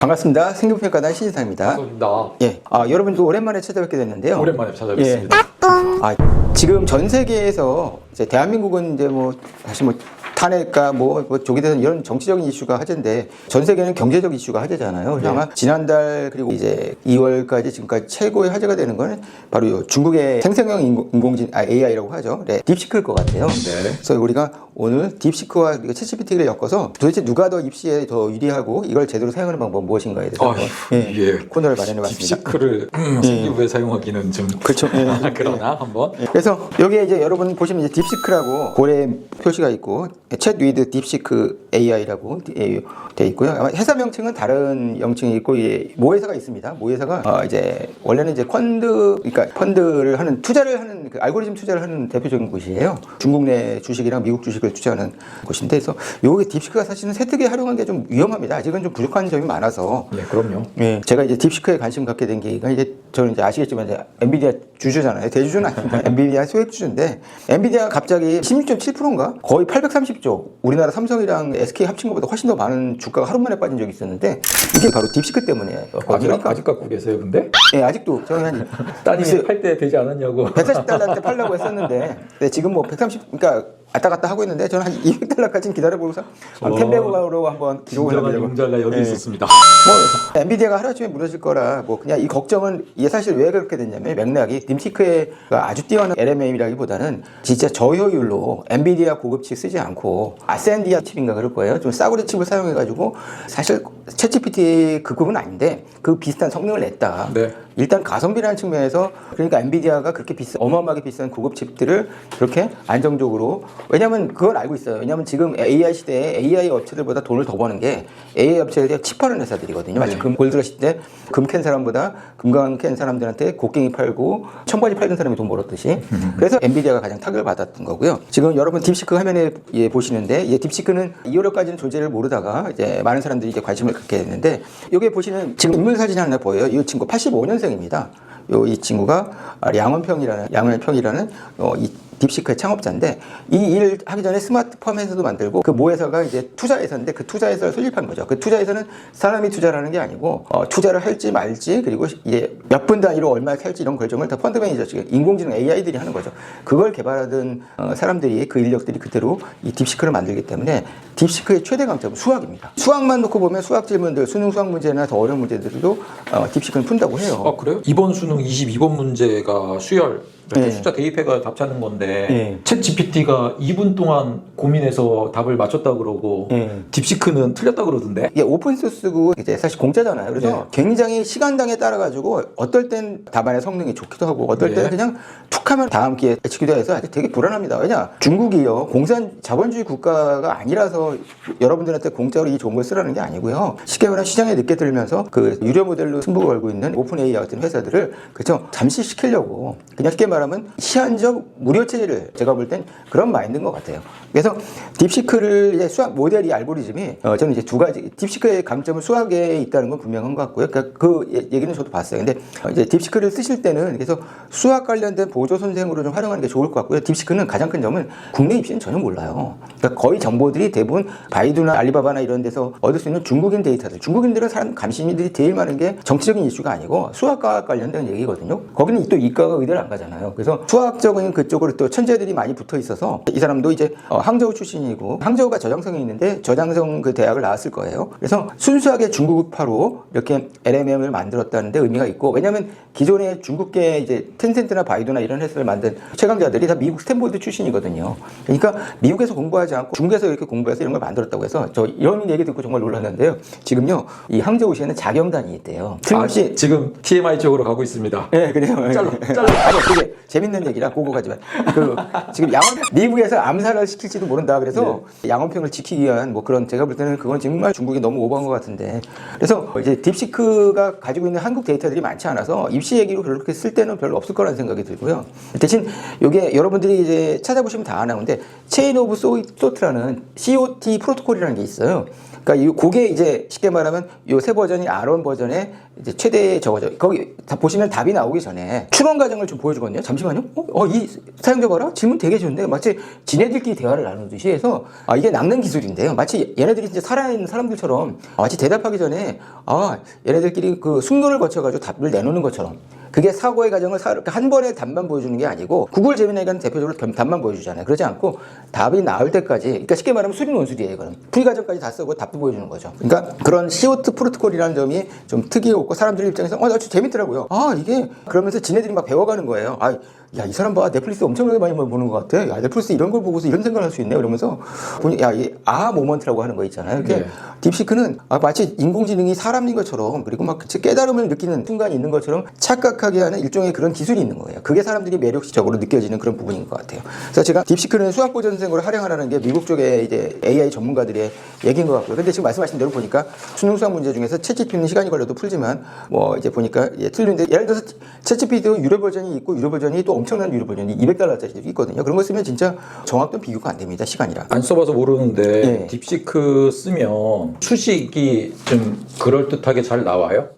반갑습니다. 생명평가단 신인상입니다. 반갑습니다. 예, 여러분도 오랜만에 찾아뵙게 됐는데요. 오랜만에 찾아뵙습니다. 지금 전 세계에서 이제 대한민국은 이제 뭐 다시 뭐 탄핵과 뭐 조기 대선 이런 정치적인 이슈가 화제인데 전 세계는 경제적 이슈가 화제잖아요. 그래서 아마 지난달 그리고 이제 2월까지 지금까지 최고의 화제가 되는 거는 바로 요 중국의 생성형 인공지능 AI라고 하죠. 네, 딥시크일 것 같아요. 네. 그래서 우리가 오늘 딥시크와 챗GPT를 엮어서 도대체 누가 더 입시에 더 유리하고 이걸 제대로 사용하는 방법 무엇인가에 대해서 코너를 마련해 봤습니다. 딥시크를 생기부에 사용하기는 좀 그렇죠. 그러나 한번. 그래서 여기에 이제 여러분 보시면 이제 딥시크라고 고래 표시가 있고 챗 위드 딥시크 AI라고 되어 있고요. 아마 회사 명칭은 다른 명칭이 있고 모회사가 있습니다. 모회사가 이제 원래는 이제 펀드를 하는 투자를 하는 그 알고리즘 투자를 하는 대표적인 곳이에요. 중국 내 주식이랑 미국 주식을 투자하는 곳인데, 그래서 요게 딥시크가 사실은 세특에 활용한 게 좀 위험합니다. 아직은 좀 부족한 점이 많아서. 네, 그럼요. 예, 제가 이제 딥시크에 관심 갖게 된 계기가 이제 저는 이제 아시겠지만 이제 엔비디아 주주잖아요. 대주주는 아닙니다. 엔비디아 소액 주주인데 엔비디아 갑자기 16.7%인가 거의 830조, 우리나라 삼성이랑 SK 합친 것보다 훨씬 더 많은 주가가 하루 만에 빠진 적이 있었는데 이게 바로 딥시크 때문이에요. 아직 갖고 계세요, 근데? 예, 아직도 저는 한 따님이 팔 때 되지 않았냐고. 140달러한테 팔려고 했었는데 지금 뭐 130, 그러니까 왔다 갔다 하고 있는데 저는 한 200달러까지는 기다려보고서 한 1000배로 한번 기록을 해보려고. 용자가 여기 있었습니다. 뭐 엔비디아가 하루아침에 무너질 거라 뭐 그냥 이 걱정은 이게 사실 왜 그렇게 됐냐면 맥락이 딥시크의 아주 뛰어난 LMA라기보다는 진짜 저효율로 엔비디아 고급칩 쓰지 않고 아센디아 칩인가 그럴 거예요. 좀 싸구려 칩을 사용해가지고 사실 챗GPT 급은 아닌데 그 비슷한 성능을 냈다. 네. 일단 가성비라는 측면에서 그러니까 엔비디아가 그렇게 어마어마하게 비싼 고급 칩들을 그렇게 안정적으로, 왜냐면 그걸 알고 있어요. 왜냐면 지금 AI 시대에 AI 업체들보다 돈을 더 버는 게 AI 업체들이 칩하는 회사들이거든요. 마치 골드러시 때 금 캔 사람보다 금강 캔 사람들한테 곡괭이 팔고 청바지 팔던 사람이 돈 벌었듯이. 그래서 엔비디아가 가장 타격을 받았던 거고요. 지금 여러분 딥시크 화면에 보시는데 딥시크는 2월까지는 존재를 모르다가 이제 많은 사람들이 이제 관심을 갖게 됐는데, 여기 보시는 지금 인물 사진이 하나 보여요. 이 친구 85년생입니다. 이 친구가 양원평이라는 이 딥시크의 창업자인데, 이 일을 하기 전에 스마트팜 회사도 만들고 그 모회사가 이제 투자회사인데 그 투자회사를 설립한 거죠. 그 투자회사는 사람이 투자라는 게 아니고 투자를 할지 말지, 그리고 이제 몇 분 단위로 얼마 살지 이런 결정을 다 펀드 매니저, 인공지능 AI들이 하는 거죠. 그걸 개발하던 사람들이, 그 인력들이 그대로 이 딥시크를 만들기 때문에 딥시크의 최대 강점은 수학입니다. 수학만 놓고 보면 수학 질문들, 수능 수학 문제나 더 어려운 문제들도 딥시크는 푼다고 해요. 그래요? 이번 수능 22번 문제가 수열 숫자 대입해가 답 찾는 건데 챗 GPT가 2분 동안 고민해서 답을 맞췄다 그러고 딥시크는 틀렸다 그러던데. 이게 오픈 소스고 이제 사실 공짜잖아요. 그래서 굉장히 시간당에 따라 가지고 어떨 땐 답안의 성능이 좋기도 하고 어떨 때는 그냥 툭하면 다음 기회에 치기도 해서 아직 되게 불안합니다. 왜냐, 중국이요 공산 자본주의 국가가 아니라서 여러분들한테 공짜로 이 좋은 걸 쓰라는 게 아니고요. 쉽게 말하면 시장에 늦게 들면서 그 유료 모델로 승부를 걸고 있는 오픈 AI 같은 회사들을 그렇죠 잠시 시키려고, 그냥 쉽게 말하면 시한적 무료 체제를, 제가 볼 땐 그런 마인드인 것 같아요. 그래서 딥시크를 이제 수학 모델이 알고리즘이 저는 이제 두 가지, 딥시크의 강점은 수학에 있다는 건 분명한 것 같고요. 그러니까 그 얘기는 저도 봤어요. 근데 이제 딥시크를 쓰실 때는 그래서 수학 관련된 보조 선생으로 좀 활용하는 게 좋을 것 같고요. 딥시크는 가장 큰 점은 국내 입시는 전혀 몰라요. 그러니까 거의 정보들이 대부분 바이두나 알리바바나 이런 데서 얻을 수 있는 중국인 데이터들. 중국인들은 사람 관심들이 제일 많은 게 정치적인 이슈가 아니고 수학과 관련된 얘기거든요. 거기는 또 이과가 의대를 안 가잖아요. 그래서 수학적인 그쪽으로 또 천재들이 많이 붙어 있어서, 이 사람도 이제 항저우 출신이고 항저우가 저장성이 있는데 저장성 그 대학을 나왔을 거예요. 그래서 순수하게 중국파로 이렇게 LMM을 만들었다는 데 의미가 있고, 왜냐하면 기존의 중국계 이제 텐센트나 바이두나 이런 회사를 만든 최강자들이 다 미국 스탠포드 출신이거든요. 그러니까 미국에서 공부하지 않고 중국에서 이렇게 공부해서 이런 걸 만들었다고 해서 저 이런 얘기 듣고 정말 놀랐는데요. 지금요 이 항저우시에는 자경단이 있대요. 틀림없이 지금 TMI 쪽으로 가고 있습니다. 네, 그래요. 잘라. 되게 재밌는 얘기라 고고 가지만 지금 미국에서 암살을 시킬지도 모른다. 그래서 양원평을 지키기 위한 뭐 그런, 제가 볼 때는 그건 정말 중국이 너무 오버한 것 같은데, 그래서 이제 딥시크가 가지고 있는 한국 데이터들이 많지 않아서 입시 얘기로 그렇게 쓸 때는 별로 없을 거라는 생각이 들고요. 대신 이게 여러분들이 이제 찾아보시면 다 나오는데 체인 오브 소트라는 COT 프로토콜이라는 게 있어요. 그러니까 그게 이제 쉽게 말하면 요 새 버전이 R1 버전의 이제 최대 저거죠. 거기 다 보시면 답이 나오기 전에 출원 과정을 좀 보여주거든요. 잠시만요. 이 사용자 봐라. 질문 되게 좋은데 마치 지네들끼리 대화를 나누듯이 해서 이게 낚는 기술인데요. 마치 얘네들이 이제 살아있는 사람들처럼 마치 대답하기 전에 얘네들끼리 그 숙노를 거쳐가지고 답을 내놓는 것처럼. 그게 사고의 과정을 한 번에 답만 보여주는 게 아니고 구글 제미나이가 대표적으로 답만 보여주잖아요. 그러지 않고 답이 나올 때까지, 그러니까 쉽게 말하면 수리 논술이에요. 이거는 풀이 과정까지 다 쓰고 답도 보여주는 거죠. 그러니까 그런 CO2 프로토콜이라는 점이 좀 특이했고 사람들 입장에서 나 진짜 재밌더라고요. 이게 그러면서 지네들이 막 배워가는 거예요. 야, 이 사람 봐. 넷플릭스 엄청나게 많이 보는 것 같아. 야, 넷플릭스 이런 걸 보고서 이런 생각을 할 수 있네. 그러면서 보니 이 모먼트라고 하는 거 있잖아요. 이렇게 딥시크는 마치 인공지능이 사람인 것처럼 그리고 막 깨달음을 느끼는 순간이 있는 것처럼 착각하게 하는 일종의 그런 기술이 있는 거예요. 그게 사람들이 매력적으로 느껴지는 그런 부분인 것 같아요. 그래서 제가 딥시크는 수학 보전생으로 활용하라는 게 미국 쪽의 이제 AI 전문가들의 얘기인 것 같고요. 근데 지금 말씀하신 대로 보니까 수능 수학 문제 중에서 챗GPT는 시간이 걸려도 풀지만 뭐 이제 보니까 틀린데 예를 들어서 챗GPT도 유료 버전이 있고 유료 버전이 또 엄청난 유료 버전이 $200짜리도 있거든요. 그런 거 쓰면 진짜 정확도는 비교가 안 됩니다. 시간이랑. 안 써봐서 모르는데 딥시크 쓰면 수식이 좀 그럴듯하게 잘 나와요?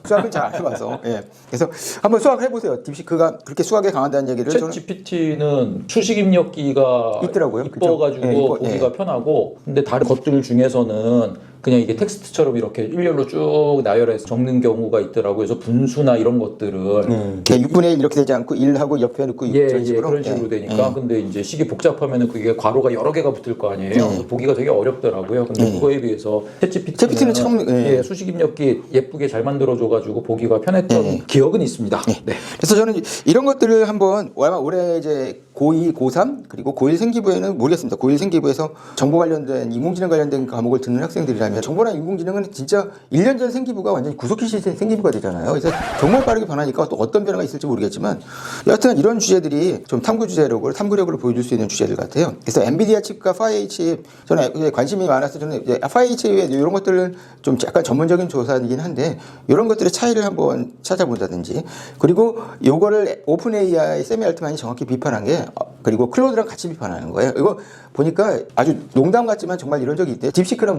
수학은 잘 안 해봐서. 그래서 한번 수학을 해보세요. 딥시크가 그렇게 수학에 강하다는 얘기를. 챗 GPT는 수식 입력기가 있더라고요. 이뻐가지고 보기가 편하고, 근데 다른 것들 중에서는 그냥 이게 텍스트처럼 이렇게 일렬로 쭉 나열해서 적는 경우가 있더라고요. 그래서 분수나 이런 것들을 6분의 1 이렇게 되지 않고 1하고 옆에 놓고 그런 식으로 되니까. 근데 이제 식이 복잡하면은 그게 괄호가 여러 개가 붙을 거 아니에요. 그래서 보기가 되게 어렵더라고요. 근데 그거에 비해서 챗GPT는 참 수식 입력기 예쁘게 잘 만들어줘가지고 보기가 편했던 기억은 있습니다. 그래서 저는 이런 것들을 한번 아마 올해 이제 고2, 고3 그리고 고1 생기부에는 모르겠습니다. 고1 생기부에서 정보 관련된 인공지능 관련된 과목을 듣는 학생들이라면 정보나 인공지능은 진짜 1년 전 생기부가 완전히 구석기 시대 생기부가 되잖아요. 그래서 정말 빠르게 변하니까 또 어떤 변화가 있을지 모르겠지만 여하튼 이런 주제들이 좀 탐구력을 보여줄 수 있는 주제들 같아요. 그래서 엔비디아 칩과 파이 칩 저는 관심이 많아서 저는 이제 파이 칩의 이런 것들을 좀 약간 전문적인 조사이긴 한데 이런 것들의 차이를 한번 찾아본다든지 그리고 요거를 오픈 AI 세미 알트만이 정확히 비판한 게 그리고 클로드랑 같이 비판하는 거예요. 이거 보니까 아주 농담 같지만 정말 이런 적이 있대요. 딥시크랑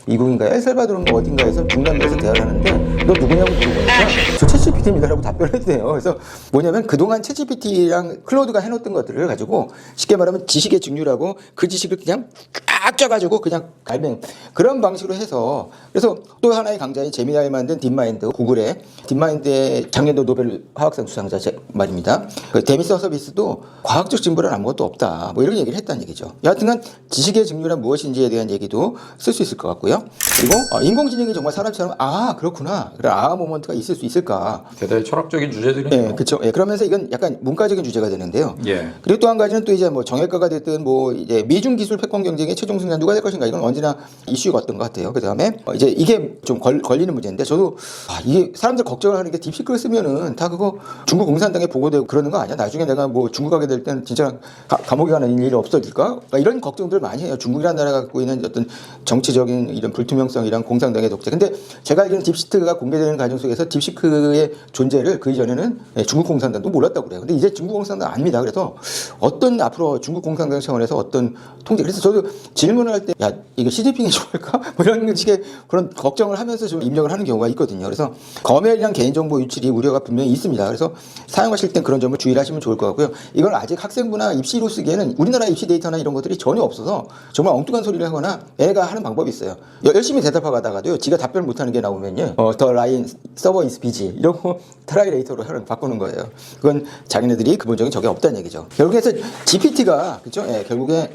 미국인가요? 엘살바도르인가 어딘가에서 중남미에서 대화를 하는데 너 누구냐고 물어보니까 저 챗GPT입니다라고 답변을 했대요. 그래서 뭐냐면 그동안 챗GPT랑 클로드가 해놓던 것들을 가지고 쉽게 말하면 지식의 증류라고 그 지식을 그냥 쫙 짜가지고 그냥 갈맹 그런 방식으로 해서 그래서 또 하나의 강자인 제미나이 만든 딥마인드 구글의 딥마인드의 작년도 노벨 화학상 수상자 말입니다. 그 데미서 서비스도 과학적 증거는 아무것도 없다. 뭐 이런 얘기를 했다는 얘기죠. 여하튼간 지식의 증류란 무엇인지에 대한 얘기도 쓸 수 있을 것 같고요. 그리고 인공지능이 정말 사람처럼 그렇구나. 그래 모먼트가 있을 수 있을까. 대단히 철학적인 주제들이네요. 그렇죠. 그러면서 이건 약간 문과적인 주제가 되는데요. 그리고 또 한 가지는 또 이제 뭐 정외과가 됐든 뭐 이제 미중 기술 패권 경쟁의 최종 승자 누가 될 것인가 이건 언제나 이슈가 어떤 것 같아요. 그 다음에 이제 이게 좀 걸리는 문제인데 저도 이게 사람들 걱정을 하는 게 딥시크를 쓰면은 다 그거 중국 공산당에 보고되고 그러는 거 아니야? 나중에 내가 뭐 중국 가게 될 때는 진짜 감옥에 가는 일이 없어질까? 이런 걱정들 많이 해요. 중국이라는 나라가 갖고 있는 어떤 정치적인 이런 불투명성이랑 공산당의 독재. 근데 제가 알기로는 딥시크가 공개되는 과정 속에서 딥시크의 존재를 그 이전에는 중국 공산당도 몰랐다고 그래요. 근데 이제 중국 공산당 아닙니다. 그래서 어떤 앞으로 중국 공산당 차원에서 어떤 통제. 그래서 저도 질문을 할 때 야 이거 시진핑이 좋을까? 뭐 이런 식의 그런 걱정을 하면서 좀 입력을 하는 경우가 있거든요. 그래서 검열이랑 개인정보 유출이 우려가 분명히 있습니다. 그래서 사용하실 땐 그런 점을 주의를 하시면 좋을 것 같고요. 이건 아직 학생부나 입시로 쓰기에는 우리나라 입시 데이터나 이런 것들이 전혀 없어서 정말 엉뚱한 소리를 하거나 애가 하는 방법이 있어요. 열심히 대답하다가도요. 지가 답변 못하는 게 나오면요. 더 라인 서버 is busy 이러고 트라이레이터로 바꾸는 거예요. 그건 자기네들이 근본적인 적이 없다는 얘기죠. 결국에 해서 GPT가 그렇죠? 결국에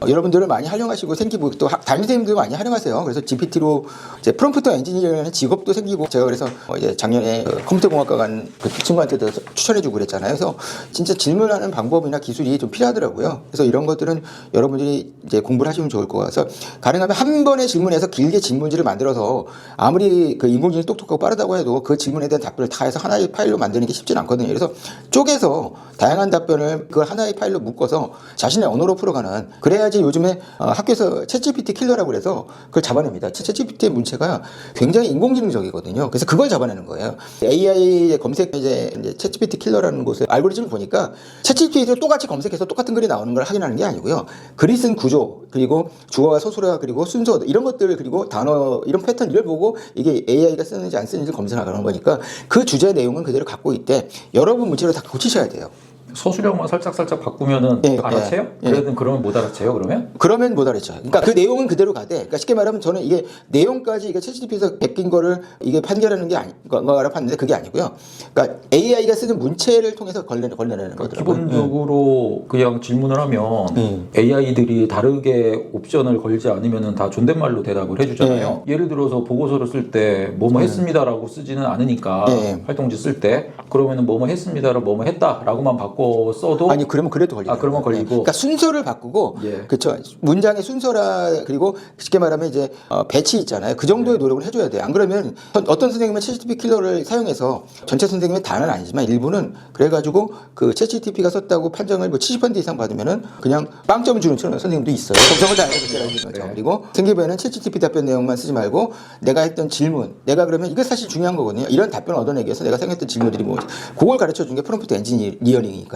여러분들을 많이 활용하시고 생기고 또 담임선생님들 많이 활용하세요. 그래서 GPT로 이제 프롬프터 엔지니어라는 직업도 생기고 제가 그래서 이제 작년에 컴퓨터공학과 간 그 친구한테도 추천해주고 그랬잖아요. 그래서 진짜 질문하는 방법이나 기술이 좀 필요하더라고요. 그래서 이런 것들은 여러분들이 이제 공부를 하시면 좋을 것 같아서 가능하면 한 번에 질문해서 길게 질문지를 만들어서 아무리 그 인공지능이 똑똑하고 빠르다고 해도 그 질문에 대한 답변을 다 해서 하나의 파일로 만드는 게 쉽지는 않거든요. 그래서 쪼개서 다양한 답변을 그걸 하나의 파일로 묶어서 자신의 언어로 풀어가는 그래야지 요즘에 학교에서 챗GPT 킬러라고 그래서 그걸 잡아냅니다. 챗GPT의 문체가 굉장히 인공지능적이거든요. 그래서 그걸 잡아내는 거예요. AI 검색 이제 챗GPT 킬러라는 곳에 알고리즘을 보니까 챗GPT도 똑같이 검색해서 똑같은 글이 나오는 걸 확인하는 게 아니고요. 글이 쓴 구조, 그리고 주어와 서술어, 그리고 순서 이런 것들, 그리고 단어 이런 패턴 이걸 보고 이게 AI가 쓰는지 안 쓰는지 검증하는 거니까 그 주제 내용은 그대로 갖고 있대. 여러분 문체로 다 고치셔야 돼요. 서술형만 살짝 바꾸면은 알아채요? 그러면 못 알아채요? 그러면 못 알아채요. 그러니까 그 내용은 그대로 가되, 그러니까 쉽게 말하면 저는 이게 내용까지 이게 챗GPT에서 베낀 거를 이게 판결하는 게 건가라고 봤는데 그게 아니고요. 그러니까 AI가 쓰는 문체를 통해서 걸러내는 거더라고요. 기본적으로 그냥 질문을 하면 AI들이 다르게 옵션을 걸지 않으면은 다 존댓말로 대답을 해주잖아요. 예를 들어서 보고서를 쓸 때 뭐뭐 했습니다라고 쓰지는 않으니까 활동지 쓸 때 그러면은 뭐뭐 했습니다를 뭐뭐 했다라고만 바꿔 써도 아니 그러면 그래도 걸리고. 그러면 걸리고. 그러니까 순서를 바꾸고 그렇죠. 문장의 순서라 그리고 쉽게 말하면 이제 배치 있잖아요. 그 정도의 노력을 해줘야 돼요. 안 그러면 어떤 선생님은 챗GPT 킬러를 사용해서 전체 선생님의 다는 아니지만 일부는 그래가지고 그 챗GPT가 썼다고 판정을 뭐 70% 이상 받으면은 그냥 빵점을 주는 선생님도 있어요. 정성을 다해서 그렇게라는 거죠. 그리고 생기부에는 챗GPT 답변 내용만 쓰지 말고 내가 했던 질문, 내가 그러면 이거 사실 중요한 거거든요. 이런 답변을 얻어내기 위해서 내가 생각했던 질문들이 뭐 그걸 가르쳐 준 게 프롬프트 엔지니어링이니까요.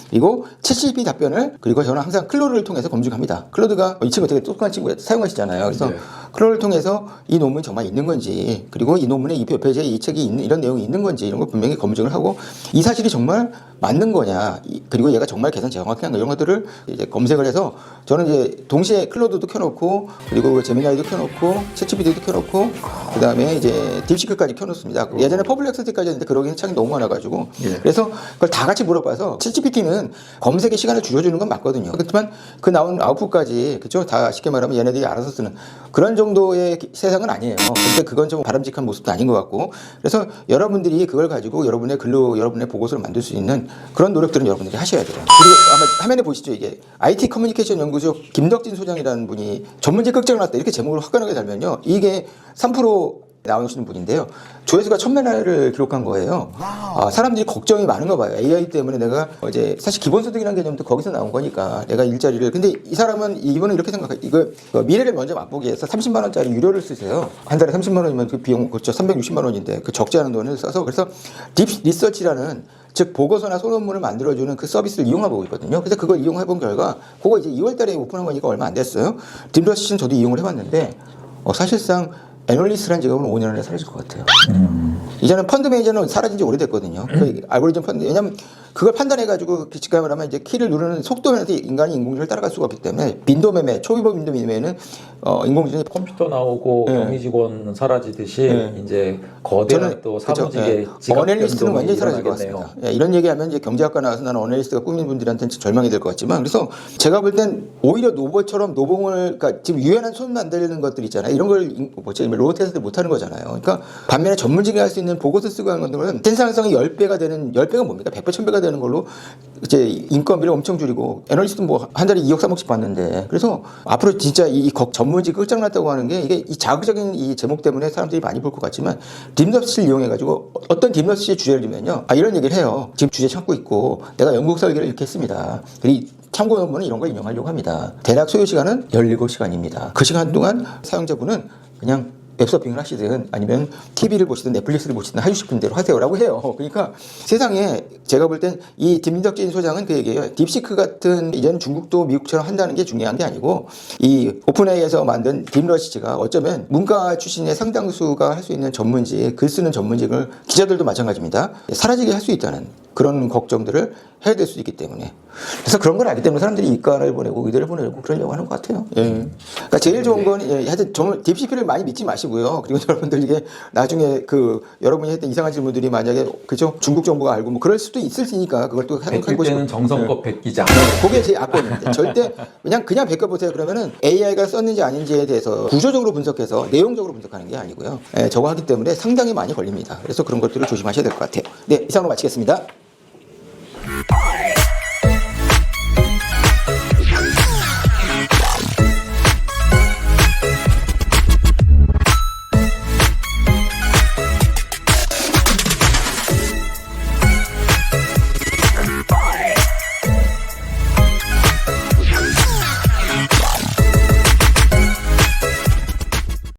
그리고 챗GPT 답변을 그리고 저는 항상 클로드를 통해서 검증합니다. 클로드가 이 친구 되게 똑똑한 친구 사용하시잖아요. 그래서 클로드를 통해서 이 논문이 정말 있는 건지 그리고 이 논문에 이 페이지에 이 책이 있는 이런 내용이 있는 건지 이런 걸 분명히 검증을 하고 이 사실이 정말 맞는 거냐 그리고 얘가 정말 계산 정확한가 이런 것들을 이제 검색을 해서 저는 이제 동시에 클로드도 켜놓고 그리고 제미나이도 켜놓고 챗GPT도 켜놓고 그 다음에 이제 딥시크까지 켜놓습니다. 예전에 퍼블렉스티까지 했는데 그러기엔 창이 너무 많아가지고 그래서 그걸 다 같이 물어봐서 챗GPT는 검색의 시간을 줄여주는 건 맞거든요. 그렇지만 그 나온 아웃풋까지 그죠? 다 쉽게 말하면 얘네들이 알아서 쓰는 그런 정도의 세상은 아니에요. 근데 그건 좀 바람직한 모습도 아닌 것 같고 그래서 여러분들이 그걸 가지고 여러분의 글로 여러분의 보고서를 만들 수 있는 그런 노력들은 여러분들이 하셔야 돼요. 그리고 아마 화면에 보시죠. 이게 IT 커뮤니케이션 연구소 김덕진 소장이라는 분이 전문직 극장을 났다 이렇게 제목을 화끈하게 달면요. 이게 3% 나오시는 분인데요. 조회수가 1000만회를 기록한 거예요. 사람들이 걱정이 많은가 봐요. AI 때문에 내가 이제 사실 기본소득이라는 개념도 거기서 나온 거니까 내가 일자리를 근데 이 사람은 이분은 이렇게 생각해요. 이거 미래를 먼저 맛보기 위해서 30만 원짜리 유료를 쓰세요. 한 달에 30만 원이면 그 비용 그렇죠. 360만 원인데 그 적지 않은 돈을 써서 그래서 딥 리서치라는 즉 보고서나 소논문을 만들어주는 그 서비스를 이용하고 있거든요. 그래서 그걸 이용해본 결과 그거 이제 2월달에 오픈한 거니까 얼마 안 됐어요. 딥리서치는 저도 이용을 해봤는데 사실상 애널리스트라는 직업은 5년 안에 사라질 것 같아요. 이제는 펀드 매니저는 사라진 지 오래됐거든요. 그 알고리즘 펀드, 왜냐면 그걸 판단해가지고 직감을 하면 이제 키를 누르는 속도면에서 인간이 인공지능을 따라갈 수가 없기 때문에 빈도 매매, 초기법 빈도 매매는 인공지능이 컴퓨터 나오고 경리 직원 사라지듯이 이제 거대한 또 사무직의 직업 어널리스트는 완전히 사라질 것 일어나겠네요. 같습니다. 이런 얘기하면 이제 경제학과 나와서 나는 어널리스트가 꿈인 분들한테는 절망이 될 것 같지만 그래서 제가 볼 땐 오히려 노보처럼 노봉을 그러니까 지금 유연한 손 만드는 것들 있잖아요. 이런 걸 로봇에서도 못하는 거잖아요. 그러니까 반면에 전문직이 할 수 있는 보고서 쓰고 하는 것들은 생산성이 10배가 되는 10배가 뭡니까? 100배, 1000배가 되는 걸로 이제 인건비를 엄청 줄이고 애널리스트는 뭐 한 달에 2억 3억씩 받는데 그래서 앞으로 진짜 이 전문직 끝장났다고 하는 게 이게 이 자극적인 이 제목 때문에 사람들이 많이 볼 것 같지만 딥러시를 이용해가지고 어떤 딥러시의 주제를 들면요. 이런 얘기를 해요. 지금 주제 찾고 있고 내가 연구 설계를 이렇게 했습니다. 그리고 참고 논문은 이런 걸 인용하려고 합니다. 대략 소요 시간은 17시간입니다. 그 시간 동안 사용자분은 그냥 웹서핑을 하시든 아니면 TV를 보시든 넷플릭스를 보시든 하고 싶은 대로 하세요라고 해요. 그러니까 세상에 제가 볼 땐 이 김덕진 소장은 그 얘기예요. 딥시크 같은 이제는 중국도 미국처럼 한다는 게 중요한 게 아니고 이 오픈AI에서 만든 딥러시가 어쩌면 문과 출신의 상당수가 할 수 있는 전문직, 글 쓰는 전문직을 기자들도 마찬가지입니다. 사라지게 할 수 있다는 그런 걱정들을 해야 될 수 있기 때문에 그래서 그런 걸 알기 때문에 사람들이 이과를 보내고 의대를 보내고 그러려고 하는 것 같아요. 그러니까 제일 좋은 건 하여튼 정말 딥시크를 많이 믿지 마시고요. 그리고 여러분들 이게 나중에 그 여러분이 했던 이상한 질문들이 만약에 그죠 중국 정부가 알고 뭐 그럴 수도 있으니까 그걸 또 생각해 보시고 때는 정성껏 베끼자. 그게 제 악권인데 절대 그냥 베껴보세요. 그러면은 AI가 썼는지 아닌지에 대해서 구조적으로 분석해서 내용적으로 분석하는 게 아니고요. 저거 하기 때문에 상당히 많이 걸립니다. 그래서 그런 것들을 조심하셔야 될 것 같아요. 네, 이상으로 마치겠습니다.